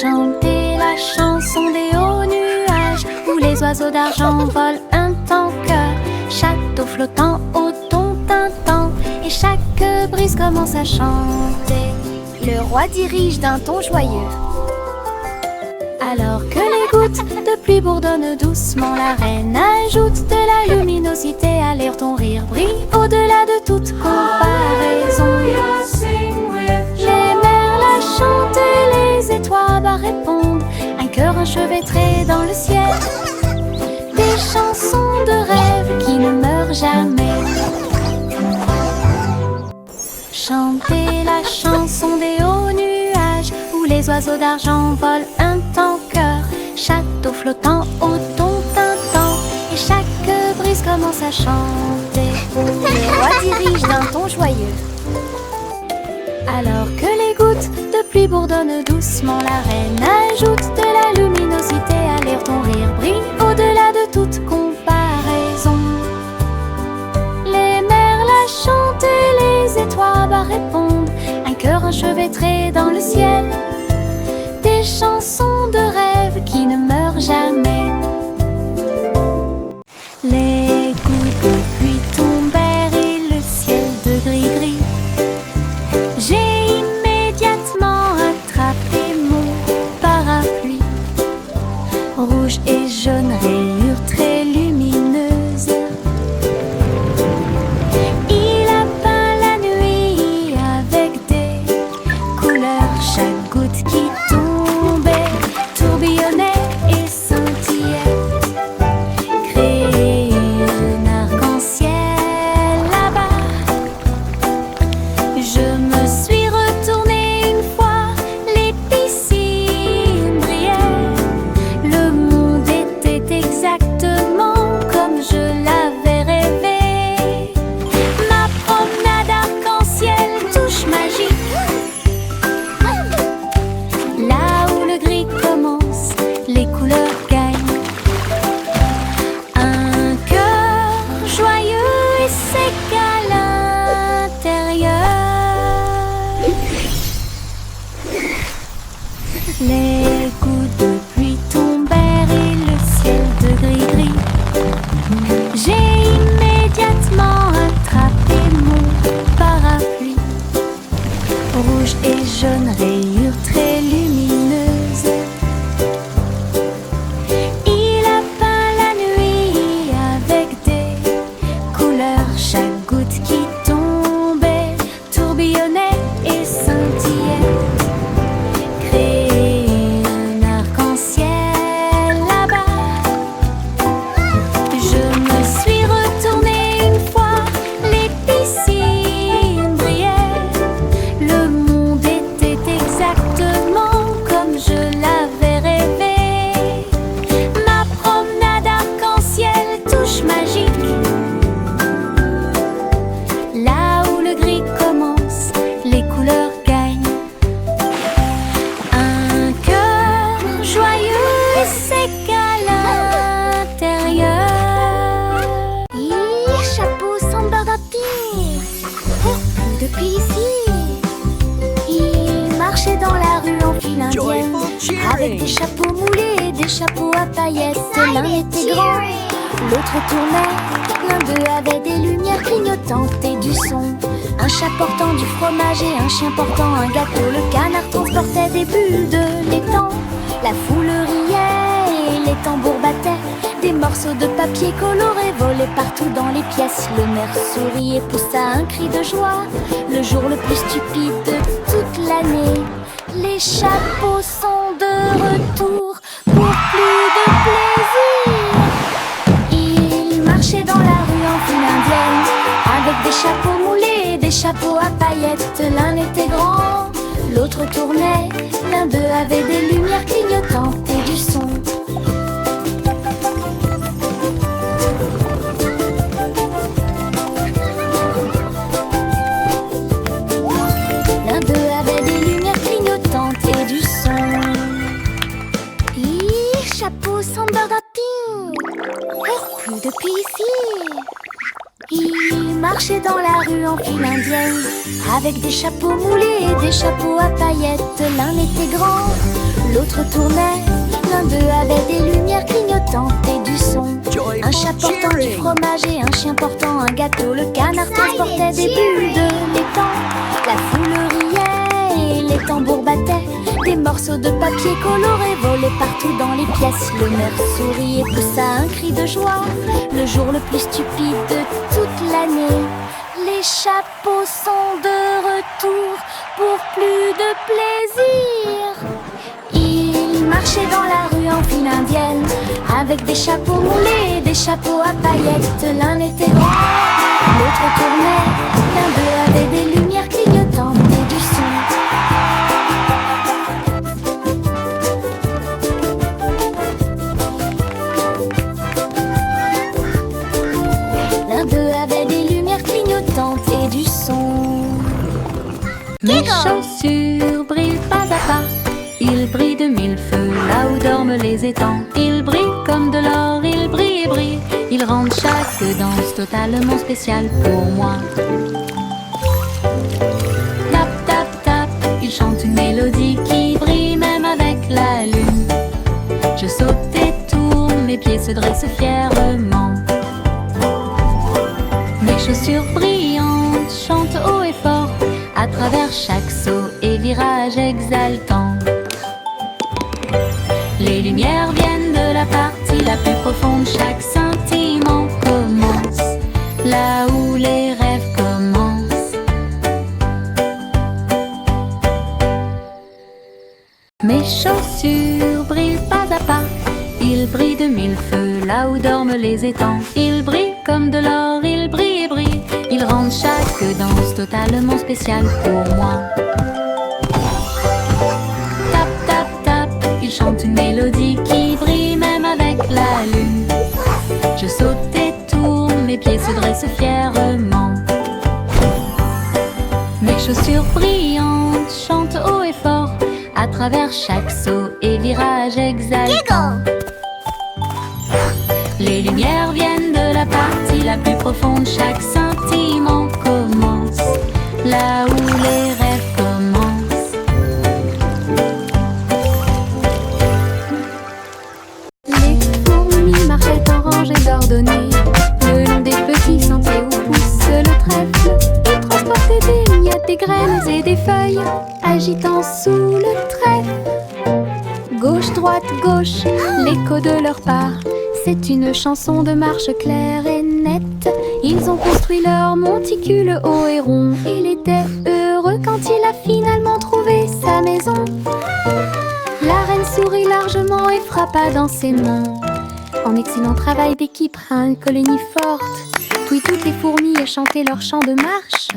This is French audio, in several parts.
Chantez la chanson des hauts nuages où les oiseaux d'argent volent un tanker. Château flottant au ton tintant et chaque brise commence à chanter. Le roi dirige d'un ton joyeux. Alors que les gouttes de pluie bourdonnent doucement, la reine ajoute de la luminosité. Alors ton rire brille au-delà de toute comparaison. Les merles chantent et les étoiles répondent. Un cœur enchevêtré dans le ciel. Des chansons de rêve qui ne meurent jamais. Chantez la chanson des hauts nuages où les oiseaux d'argent volent un tanker. Château flottant au ton tintant et chaque brise commence à chanter. Le roi dirige d'un ton joyeux. Alors que les gouttes de pluie bourdonnent doucement, la reine ajoute de la luminosité. Alors ton rire brille au-delà de toute comparaison. Les merles chantent et les étoiles répondent. Un cœur enchevêtré dans le ciel. Des chansons de rêve qui ne meurent jamais. Les gouttes de pluie tombèrent et le ciel de gris-gris. J'ai immédiatement attrapé mon parapluie. Rouge et jaune, rayures très lumineuses. Il a peint la nuit avec des couleurs. Chaque goutte qui tombait tourbillonnait et scintillait. Créer un arc-en-ciel là-bas. Je me suis retournée une fois, les piscines brillaient. Le monde était exactement comme je l'avais rêvé. Ma promenade arc-en-ciel, touche magique. Là où le gris commence, les couleurs gagnent. Un cœur joyeux et sec à l'intérieur. Les gouttes de pluie tombèrent et le ciel de gris-gris. J'ai immédiatement attrapé mon parapluie. Rouge et jaune, rayures très lumineuses. Il a peint la nuit avec des couleurs. Chaque goutte qui tombait tourbillonnait et scintillait. Créer un arc-en-ciel là-bas. Je me suis retournée une fois, les piscines brillaient. Le monde était exactement comme je l'avais rêvé. Ma promenade arc-en-ciel, touche magique. Là où le gris commence, les couleurs gagnent. Un cœur joyeux et sec à l'intérieur. Chapeau sans bardapine. Depuis ici, il marchait dans la rue en file indienne avec des chapeaux moulés et des chapeaux à paillettes. L'un était grand, l'autre tournait. L'un d'eux avait des lumières clignotantes et du son. Un chat portant du fromage et un chien portant un gâteau. Le canard transportait des bulles de l'étang. La foule riait et les tambours battaient. Des morceaux de papier coloré volaient partout dans les pièces. Le maire sourit et poussa un cri de joie. Le jour le plus stupide de toute l'année. Les chapeaux sont de retour pour plus de plaisir. Ils marchaient dans la rue en file indienne avec des chapeaux moulés et des chapeaux à paillettes. L'un était grand, l'autre tournait. L'un d'eux avait des lumières clignotantes et du son. L'un d'eux avait des lumières clignotantes et du son. Chapeau sans bardapine. Plus depuis ici. Ils marchaient dans la rue en file indienne avec des chapeaux moulés et des chapeaux à paillettes. L'un était grand, l'autre tournait. L'un d'eux avait des lumières clignotantes et du son. Un chat portant du fromage et un chien portant un gâteau. Le canard transportait des bulles de l'étang. La foule riait et les tambours battaient. Des morceaux de papier coloré volaient partout dans les pièces. Le maire sourit et poussa un cri de joie. Le jour le plus stupide de toute l'année. Les chapeaux sont de retour pour plus de plaisir. Ils marchaient dans la rue en file indienne, avec des chapeaux moulés et des chapeaux à paillettes. L'un était rond, l'autre tournait. L'un d'eux avait des lumières clignotantes et du son. L'un d'eux avait des lumières clignotantes et du son. Mes chaussures brillent pas à pas. Ils brillent de mille feux, là où dorment les étangs. Ils brillent comme de l'or, ils brillent et brillent. Ils rendent chaque danse totalement spéciale pour moi. Tap, tap, tap, ils chantent une mélodie qui brille même avec la lune. Je saute et tourne, mes pieds se dressent fièrement. Mes chaussures brillantes chantent haut et fort à travers chaque saut et virage exaltant. Les lumières viennent de la partie la plus profonde. Chaque sentiment commence là où les rêves commencent. Mes chaussures brillent pas à pas. Ils brillent de mille feux là où dorment les étangs. Ils brillent comme de l'or, ils brillent et brillent. Ils rendent chaque danse totalement spéciale pour moi. Tap, tap, tap, ils chantent une mélodie qui brille même avec la lune. Je saute et tourne, mes pieds se dressent fièrement. Mes chaussures brillantes chantent haut et fort à travers chaque saut et virage exaltant. Les lumières viennent de la partie la plus profonde. Chaque sentiment commence là où les rêves commencent. Les fourmis marchaient en rangées ordonnées le long des petits sentiers où pousse le trèfle. Ils transportaient des miettes, des graines et des feuilles, agitant sous le trèfle. Gauche, droite, gauche, l'écho de leur pas. C'est une chanson de marche claire et nette. Ils ont construit leur monticule haut et rond. Il était heureux quand il a finalement trouvé sa maison. La reine sourit largement et frappa dans ses mains. En excellent travail d'équipe à une colonie forte. Puis toutes les fourmis chantaient leur chant de marche.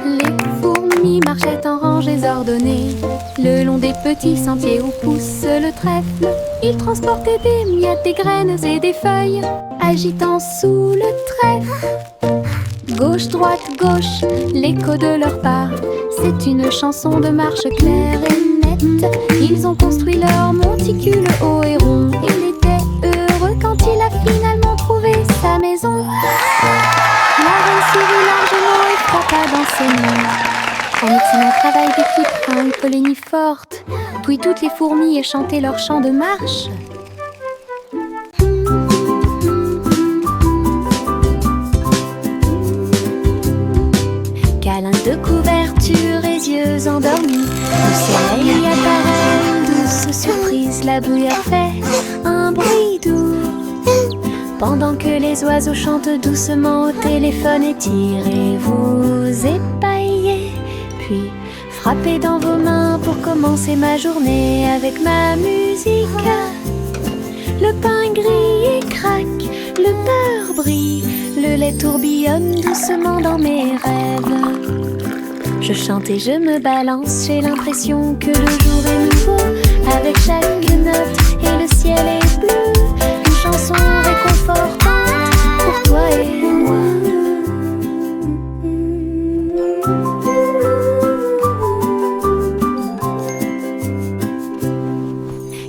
Les fourmis marchaient en rangées ordonnées le long des petits sentiers où pousse le trèfle. Ils transportaient des miettes, des graines et des feuilles, agitant sous le trèfle. Gauche, droite, gauche, l'écho de leur pas. C'est une chanson de marche claire et nette. Ils ont construit leur monticule haut et rond. Il était heureux quand il a finalement trouvé sa maison. La reine sourit largement et frappa dans ses mains. En excellent travail d'équipe à une colonie forte. Puis toutes les fourmis chantaient leur chant de marche. Câlin de couverture et yeux endormis. Le soleil apparaît, une douce surprise. La bouillarde fait un bruit doux. Pendant que les oiseaux chantent doucement au téléphone, étirez-vous, épaillez. Puis frappez dans vos mains pour commencer ma journée avec ma musique. Le pain grille et craque, le beurre brille, le lait tourbillonne doucement dans mes rêves. Je chante et je me balance, j'ai l'impression que le jour est nouveau. Avec chaque note et le ciel est bleu. Une chanson réconfortante pour toi et moi.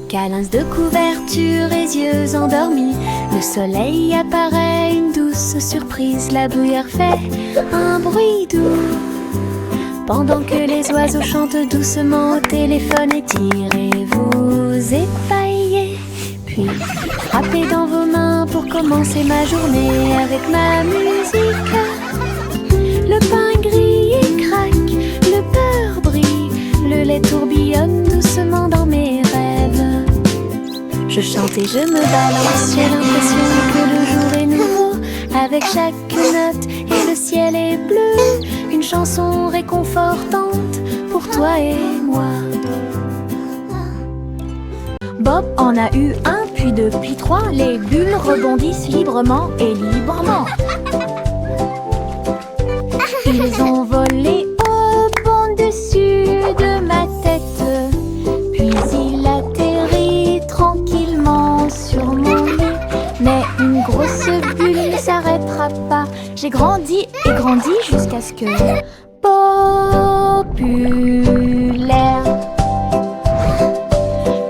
Câlins de couverture et yeux endormis. Le soleil apparaît, une douce surprise. La bouillarde fait un bruit doux. Pendant que les oiseaux chantent doucement au téléphone, étirez-vous. commencer ma journée avec ma musique. Le pain grille et craque, le beurre brille, le lait tourbillonne doucement dans mes rêves. Je chante et je me balance, j'ai l'impression que le jour est nouveau. Avec chaque note et le ciel est bleu, une chanson réconfortante pour toi et moi. Bob en a eu un, puis deux, puis trois. Les bulles rebondissent librement et librement. Ils ont volé au bon dessus de ma tête, puis il atterrit tranquillement sur mon lit. Mais une grosse bulle ne s'arrêtera pas. J'ai grandi et grandi jusqu'à ce que populaire.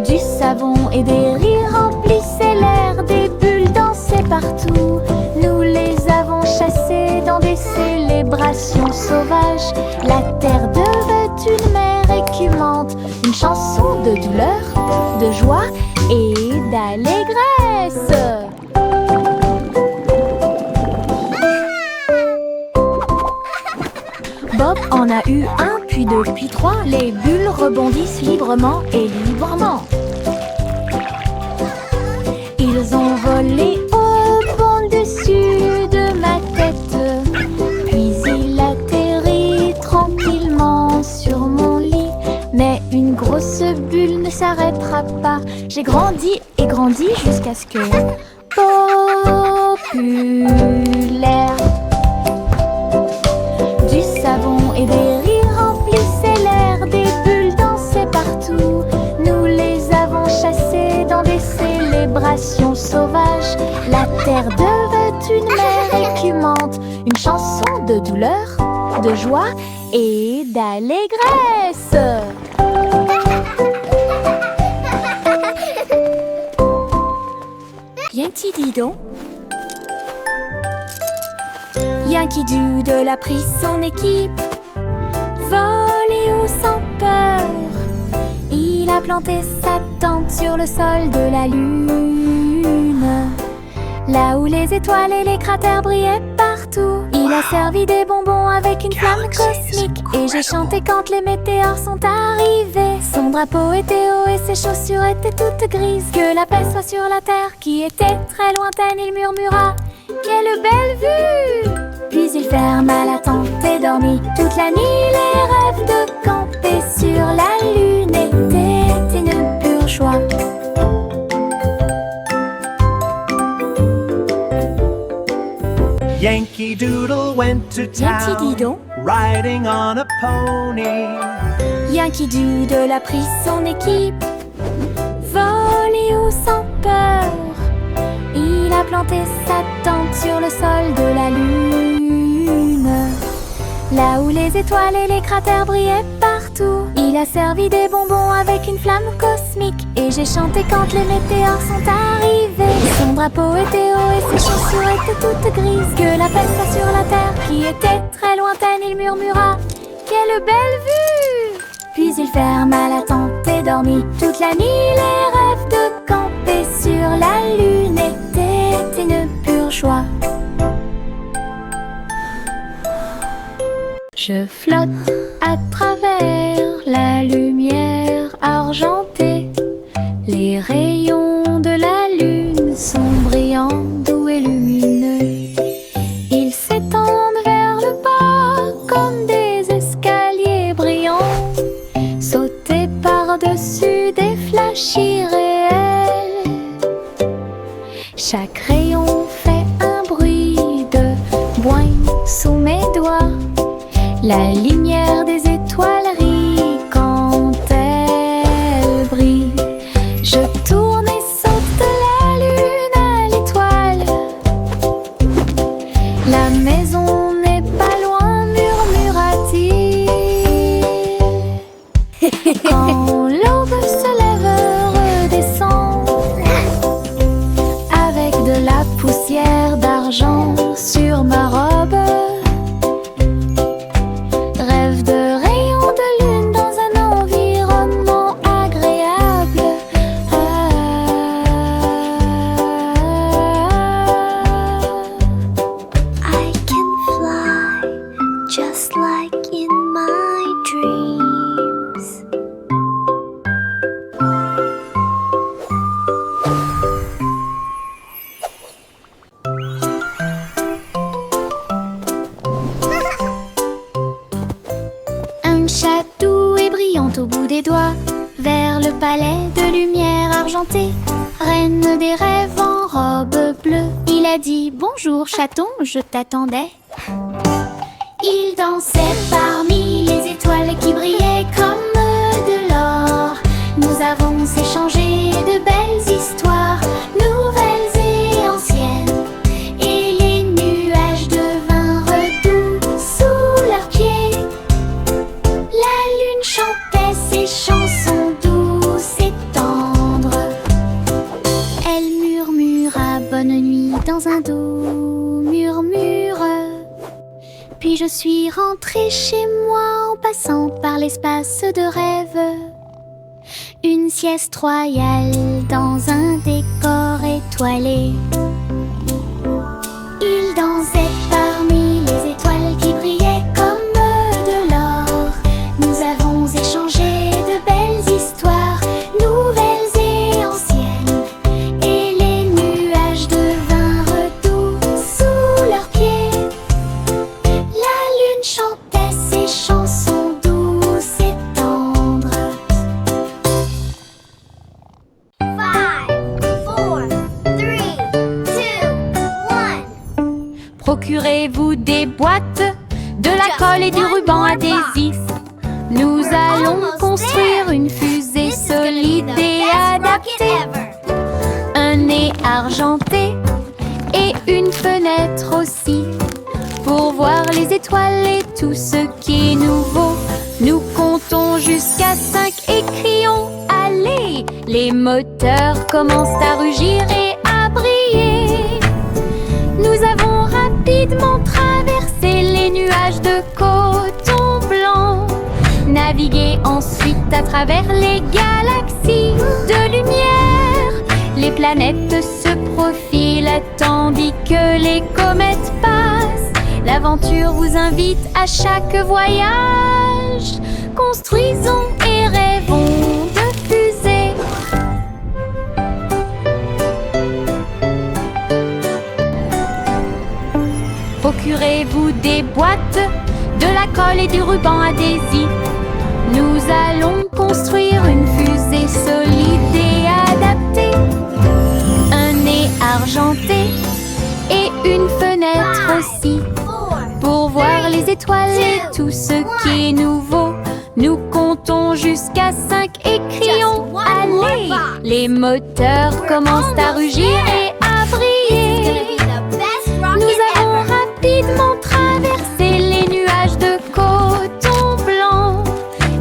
Du savon et des rires remplissaient l'air, des bulles dansaient partout. Nous les avons chassées dans des célébrations sauvages. La terre devait une mer écumante, une chanson de douleur, de joie et d'allégresse. Bob en a eu un, puis deux, puis trois. Les bulles rebondissent librement et librement. Ils ont volé au bon dessus de ma tête, puis il atterrit tranquillement sur mon lit. Mais une grosse bulle ne s'arrêtera pas. J'ai grandi et grandi jusqu'à ce que populaire. Du savon et des rires remplissaient l'air, des bulles dansaient partout. Nous les avons chassées dans des célébrations sauvages. La terre devait une mer écumante, une chanson de douleur, de joie et d'allégresse. Yankee Didon. Yankee Doodle a pris son équipe, volé haut sans peur. Il a planté sa tente sur le sol de la lune, là où les étoiles et les cratères brillaient partout. Il a servi des bonbons avec une flamme cosmique, et j'ai chanté quand les météores sont arrivés. Son drapeau était haut et ses chaussures étaient toutes grises. Que la paix soit sur la terre qui était très lointaine, il murmura: quelle belle vue! Puis il ferma la tente et dormit toute la nuit. Les rêves de camper sur la lune étaient une pure joie. Yankee Doodle went to Yankee town, Didon. riding on a pony. Yankee Doodle a pris son équipe, volé haut sans peur. Il a planté sa tente sur le sol de la lune, là où les étoiles et les cratères brillaient partout. Il a servi des bonbons avec une flamme cosmique, et j'ai chanté quand les météores sont arrivés. Son drapeau était haut et ses chaussures étaient toutes grises. Que la paix soit sur la terre qui était très lointaine, il murmura: quelle belle vue! Puis il ferma la tente et dormit toute la nuit. Les rêves de camper sur la lune étaient une pure joie. Je flotte à travers la lumière argentée. Les rayons de la lune sont brillants, doux et lumineux. Ils s'étendent vers le bas comme des escaliers brillants, sauter par-dessus des flashs irréels. Chaque rayon fait un bruit de boing sous mes doigts. La lumière des étoiles rit quand elle brille. Je tourne et saute de la lune à l'étoile. La maison n'est pas loin, murmura-t-il. Quand l'aube se lève, redescend avec de la poussière d'argent sur ma robe. de palais de lumière argentée, reine des rêves en robe bleue. Il a dit bonjour chaton, je t'attendais. Il dansait parmi les étoiles qui brillaient comme de l'or. Nous avons échangé de belles histoires, nouvelles et anciennes, et les nuages devinrent doux sous leurs pieds. La lune chantait ses chansons douces et tendres. Elle murmura bonne nuit dans un doux murmure. Puis je suis rentrée chez moi en passant par l'espace de rêve. Une sieste royale dans un décor étoilé. Il dansait parmi les étoiles qui brillaient comme de l'or. Nous avons échangé de belles histoires, nouvelles et anciennes, et les nuages devinrent doux sous leurs pieds. La lune chantait ses chansons douces et tendres. 5, 4, 3, 2, 1. Procurez-vous des boîtes, de la colle et du ruban adhésif. Nous allons construire une fusée solide et adaptée. Un nez argenté et une fenêtre aussi, pour voir les étoiles et tout ce qui est nouveau. Nous comptons jusqu'à 5 et crions allez. Les moteurs commencent à rugir et à briller. Nous avons rapidement traversé les nuages de coton blanc, navigué ensuite à travers les galaxies de lumière. Les planètes se profilent tandis que les comètes passent. L'aventure vous invite à chaque voyage. Construisons et rêvons de fusées. Procurez-vous des boîtes, de la colle et du ruban adhésif. Nous allons construire une fusée solide et adaptée. Un nez argenté et une fenêtre aussi, pour voir les étoiles et tout ce qui est nouveau. Nous comptons jusqu'à 5 et crions allez. Les moteurs commencent à rugir et à briller. Nous avons rapidement traversé les nuages de coton blanc,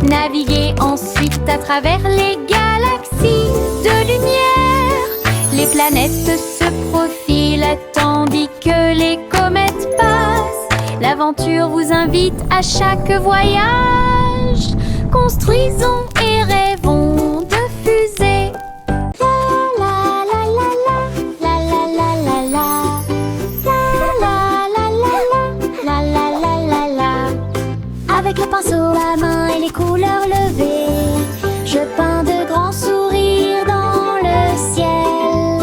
navigué ensuite à travers les galaxies de lumière. Les planètes se profilent tandis que les comètes passent. L'aventure vous invite à chaque voyage. Construisons et rêvons de fusées. La la la la la la la la la la la la la la la la. Avec le pinceau à main et les couleurs levées, je peins de grands sourires dans le ciel.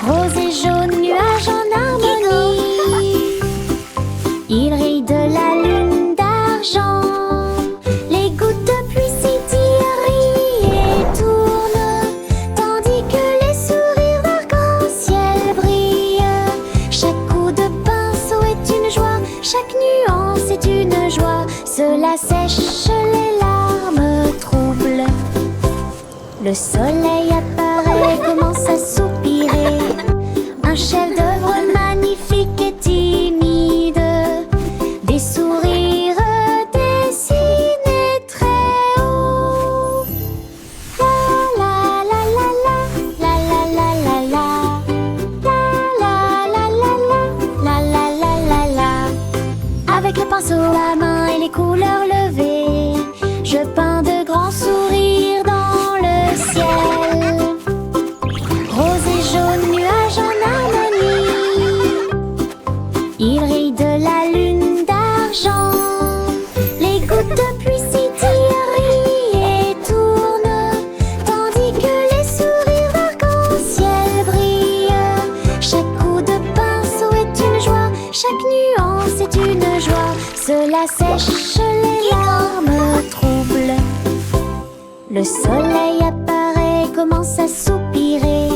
Rose et jaune, nuages en harmonie. Il rit de la lune d'argent. Les gouttes de pluie scintillent et tournent, tandis que les sourires d'arc-en-ciel brillent. Chaque coup de pinceau est une joie, chaque nuance est une joie. Cela sèche les larmes troubles. Le soleil apparaît, commence à soupirer. Un chef-d'œuvre magnifique et timide. Des sourires dessinés très haut. La la la la la la la la la la la la la la la la la la. Avec le pinceau à main et les couleurs levées, je peins de grands sourires dans le ciel. Rose et jaune, nuages en harmonie. Le soleil apparaît, commence à soupirer.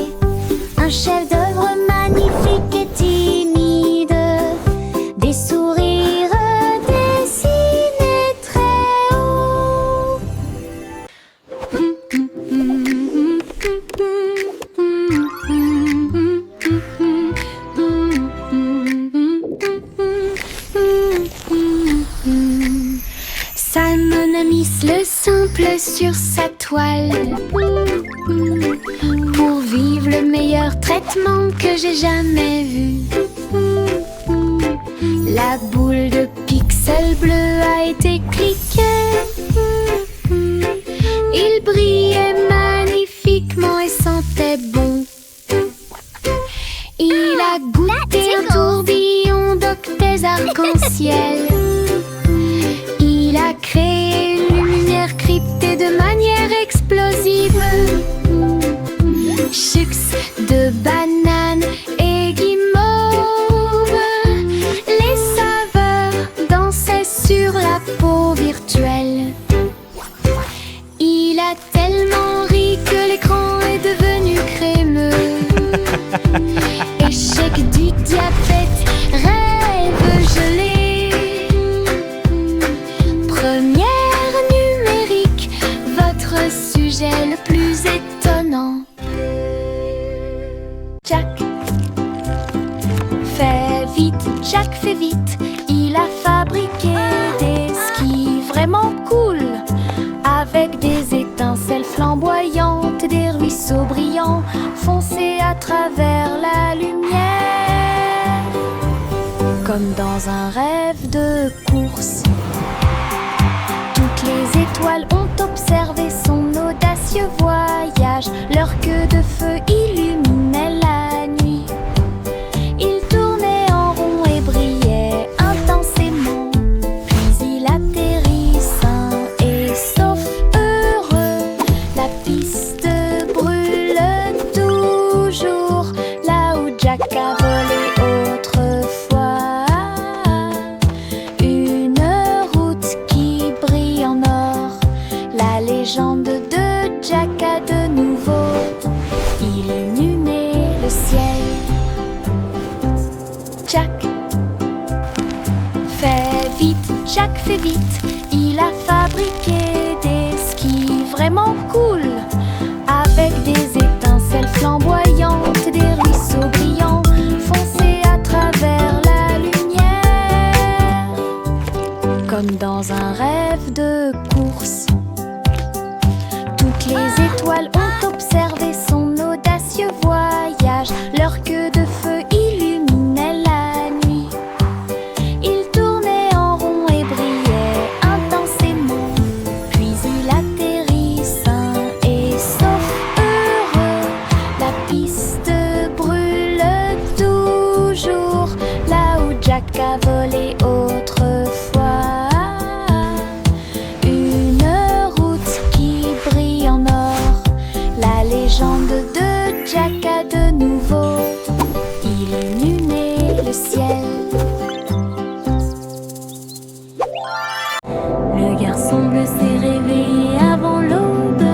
Un chef-d'œuvre magnifique et timide. Des sourires dessinés très haut. Salmon a mis le simple sur sa toile pour vivre le meilleur traitement que j'ai jamais vu. La boule de pixels bleus a été cliquée. Il brillait magnifiquement et sentait bon. Il a goûté un tourbillon d'octets arc-en-ciel. Il a créé une lumière cryptée de manière explosive. Chux de banane et guimauve. Les saveurs dansaient sur la peau virtuelle. Il a tellement ri que l'écran est devenu crémeux. Échec du diabète, rêve gelé. Première numérique, votre sujet le plus étonnant. Jack fait vite, Jack fait vite. Il a fabriqué des skis vraiment cool, avec des étincelles flamboyantes, des ruisseaux brillants foncés à travers la lumière. Comme dans un rêve de course, toutes les étoiles ont observé son audacieux voyage. Leur queue de feu illuminait la nuit. Il tournait en rond et brillait intensément. Puis il atterrit sain et sauf, heureux. La piste brûle toujours là où Jack a volé autrefois. Une route qui brille en or. La légende de Jack a de nouveau illuminé le ciel. Jack fait vite, Jack fait vite. Il a fabriqué des skis vraiment cool, avec des étincelles flamboyantes, des ruisseaux brillants foncés à travers la lumière. Comme dans un rêve de course, toutes les étoiles ont observé son audacieux voyage. Leur queue de feu illuminait la nuit. Il tournait en rond et brillait intensément. Puis il atterrit sain et sauf, heureux. La piste brûle toujours là où Jack a volé autrefois. Une route qui brille en or. La légende de Jack a de nouveau illuminé le ciel. Le garçon bleu s'est réveillé avant l'aube,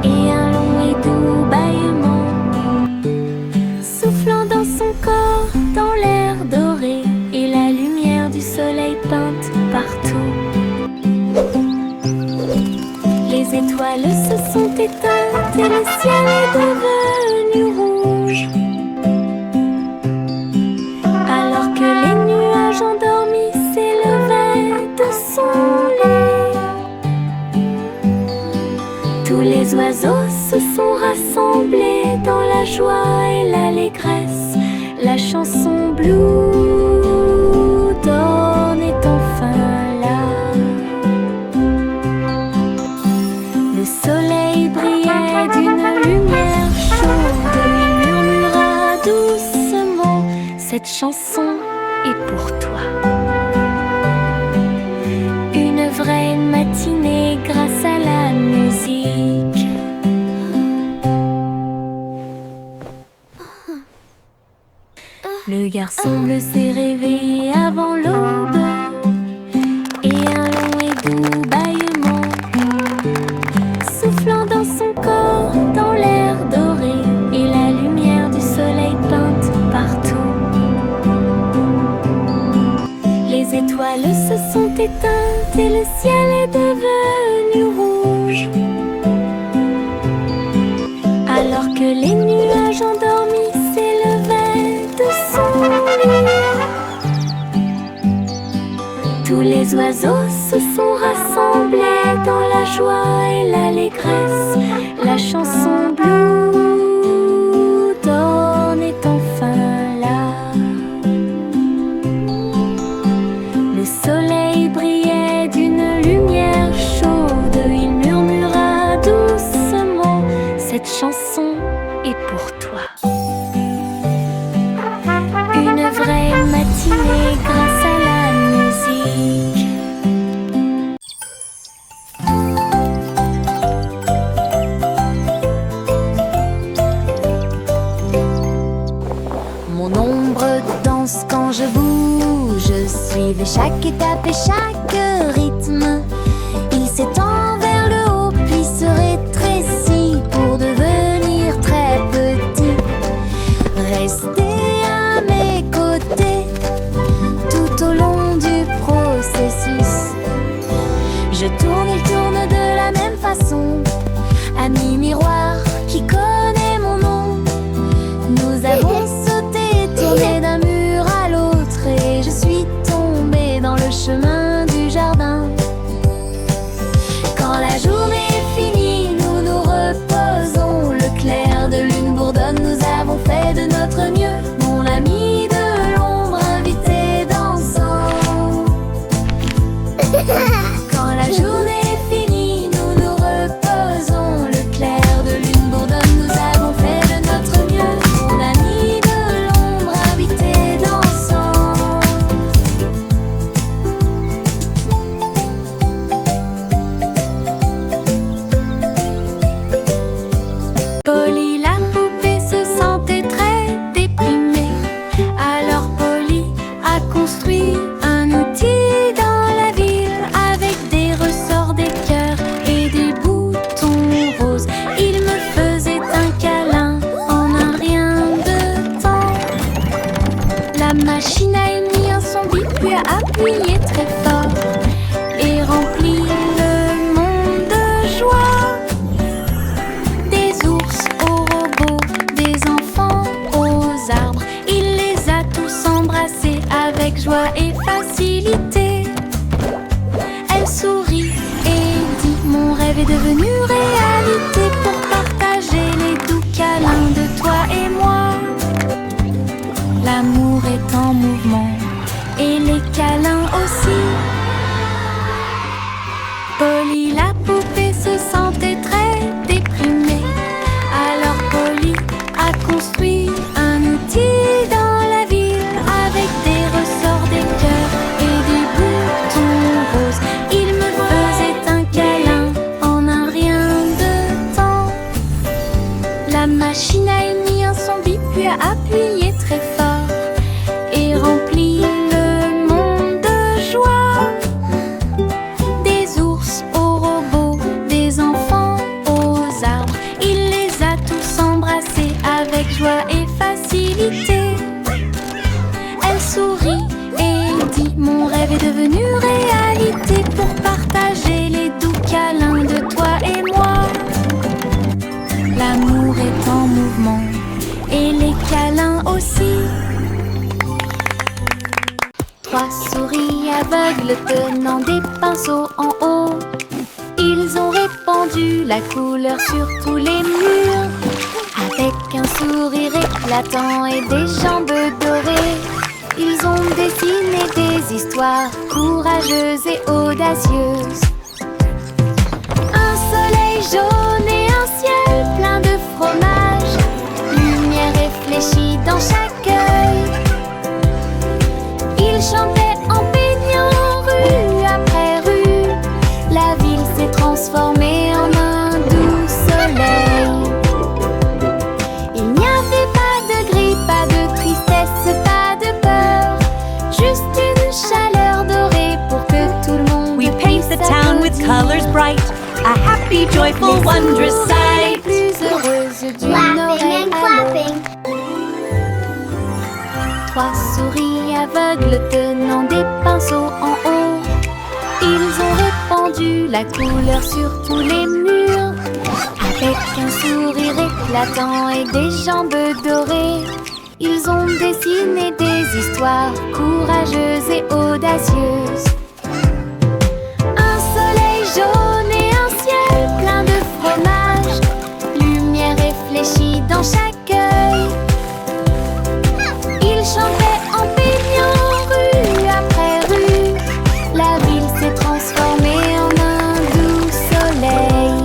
et un long et doux bâillement soufflant dans son corps, dans l'air doré, et la lumière du soleil peinte partout. Les étoiles se sont éteintes et le ciel est devenu rouge. Alors que les nuages endormis s'élevaient de son lit. Tous les oiseaux se sont rassemblés dans la joie et l'allégresse. La chanson Blue Dawn est enfin là. Le soleil brillait d'une lumière chaude. Il murmura doucement: cette chanson est pour toi. Une vraie matinée grâce à la musique. Le garçon bleu s'est réveillé avant l'aube, et un long et doux bâillement éteinte et le ciel est devenu rouge. Alors que les nuages endormis s'élevaient de son lit, tous les oiseaux se sont rassemblés dans la joie et l'allégresse. La chanson Blue Dawn est enfin là. Le soleil brillait d'une lumière chaude. Il murmura doucement: cette chanson est pour toi. Une vraie matinée grâce à la musique. Mon ombre danse quand je bouge, suivez chaque étape et chaque rythme. Il s'étend vers le haut puis se rétrécit pour devenir très petit. Restez à mes côtés tout au long du processus. Je tourne, il tourne de la même façon. Ami miroir qui connaît mon nom, nous avons sauté, tourné d'un mur à l'autre, et je suis tombée dans le chemin du jardin. Quand la journée est finie, nous nous reposons. Le clair de lune bourdonne, nous avons fait de notre mieux. Mon ami de l'ombre invité dansant. Quand la journée est finie, nous nous reposons. Le clair de lune bourdonne, nous avons fait de notre mieux. Mon ami de l'ombre invité dansant. Polly la poupée se sentait très déprimée. Alors Polly a construit un outil dans la ville avec des ressorts, des cœurs et des boutons roses. Il me faisait un câlin en un rien de temps. La machine a émis un son bip puis a appuyé très fort et rempli le monde de joie. Des ours aux robots, des enfants aux arbres, il les a tous embrassés avec joie et facilité. Elle sourit et dit: mon rêve est devenu réalité pour partager les doux câlins de toi et moi. L'amour est en mouvement et les câlins aussi. Polly la poupée se sentait très déprimée. Alors Polly a construit un outil dans la ville avec des ressorts, des cœurs et des boutons roses. Il me faisait un câlin en un rien de temps. La machine a émis un son bip puis a appuyé très fort et rempli le monde de joie. Des ours aux robots, des enfants aux arbres, il les a tous embrassés avec joie et facilité. Elle sourit et dit: mon rêve est devenu réalité pour partager les doux câlins de toi et moi. L'amour est en mouvement et les câlins aussi. Trois souris aveugles tenant des pinceaux en haut, ils ont répandu la couleur sur tous les murs. Avec un sourire éclatant et des jambes dorées, ils ont dessiné des histoires courageuses et audacieuses. Un soleil jaune et un ciel plein de fromage, lumière réfléchie dans chaque œil. Ils chantaient en peignant rue après rue. La ville s'est transformée en un doux soleil. Il n'y avait pas de gris, pas de tristesse, pas de peur, juste une chaleur dorée pour que tout le monde We paint the town with colors bright, a happy, joyful, wondrous les sight. plus heureuses d'une oreille à l'autre. Trois souris aveugles tenant des pinceaux en haut, Ils ont répandu la couleur sur tous les murs. Avec un sourire éclatant et des jambes dorées, ils ont dessiné des histoires courageuses et audacieuses. Un soleil jaune et un ciel plein de fromage, lumière réfléchie dans chaque œil. Ils chantaient en peignant rue après rue. La ville s'est transformée en un doux soleil.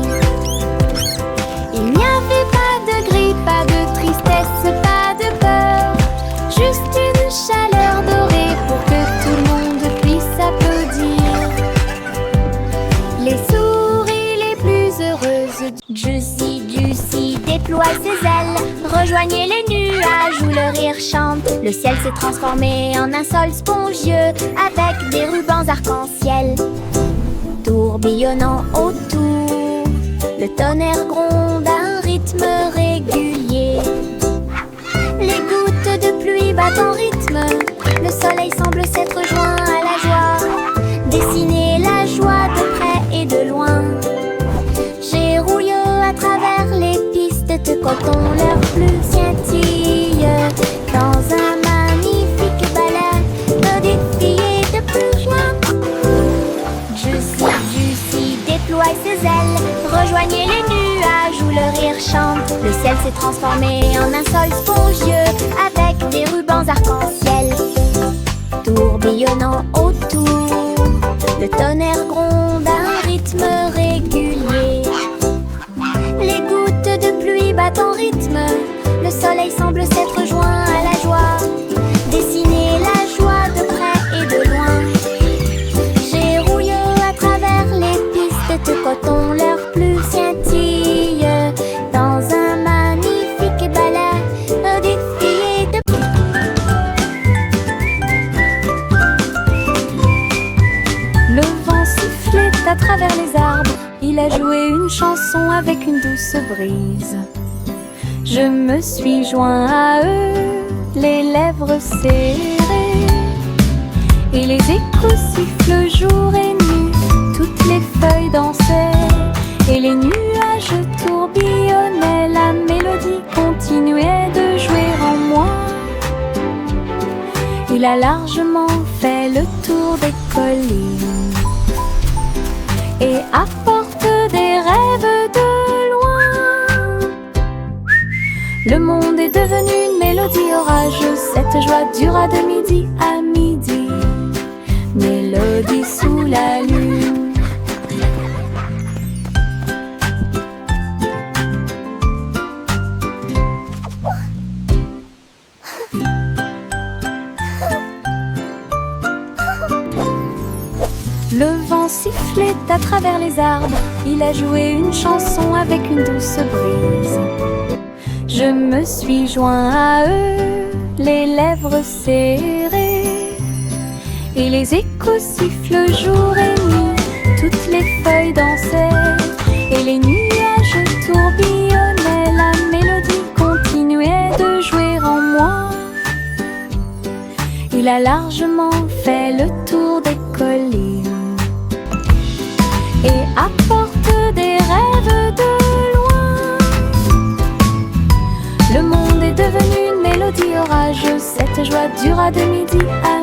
Il n'y avait pas de gris, pas de tristesse, pas de peur, juste une chaleur dorée pour que tout le monde puisse applaudir. Les souris les plus heureuses. Juicy déploie ses ailes, rejoignez les nuages où le rire chante. Le ciel s'est transformé en un sol spongieux avec des rubans arc-en-ciel tourbillonnant autour. Le tonnerre gronde à un rythme régulier. Les gouttes de pluie battent en rythme. Le soleil semble s'être joint à la joie. Dessiner la joie de près et de loin. J'ai rouillé à travers les pistes de coton. Leurs plumes scintillent dans un magnifique balai de défilé de plus rien. Juicy déploie ses ailes, rejoignez les nuages où le rire chante. Le ciel s'est transformé en un sol spongieux avec des rubans arc-en-ciel tourbillonnant autour. Le tonnerre gronde à un rythme régulier. Les gouttes de pluie battent en rythme. Le soleil semble s'être joint à la joie. Dessiner la joie de près et de loin. J'ai rouillé à travers les pistes de coton. Leurs plumes scintillent dans un magnifique balai défilé de... Le vent sifflait à travers les arbres. Il a joué une chanson avec une douce brise. Je me suis joint à eux, les lèvres serrées. Et les échos sifflent jour et nuit. Toutes les feuilles dansaient et les nuages tourbillonnaient. La mélodie continuait de jouer en moi. Il a largement fait le tour des collines et apporte des rêves de loin. Le monde est devenu une mélodie orageuse. Cette joie dura de midi à midi. Mélodie sous la lune. Le vent sifflait à travers les arbres. Il a joué une chanson avec une douce brise. Je me suis joint à eux, les lèvres serrées. Et les échos sifflent jour et nuit. Toutes les feuilles dansaient et les nuages tourbillonnaient. La mélodie continuait de jouer en moi. Il a largement fait le tour des collines et apporte des rêves de loin. Le monde est devenu une mélodie orageuse. Cette joie dura de midi à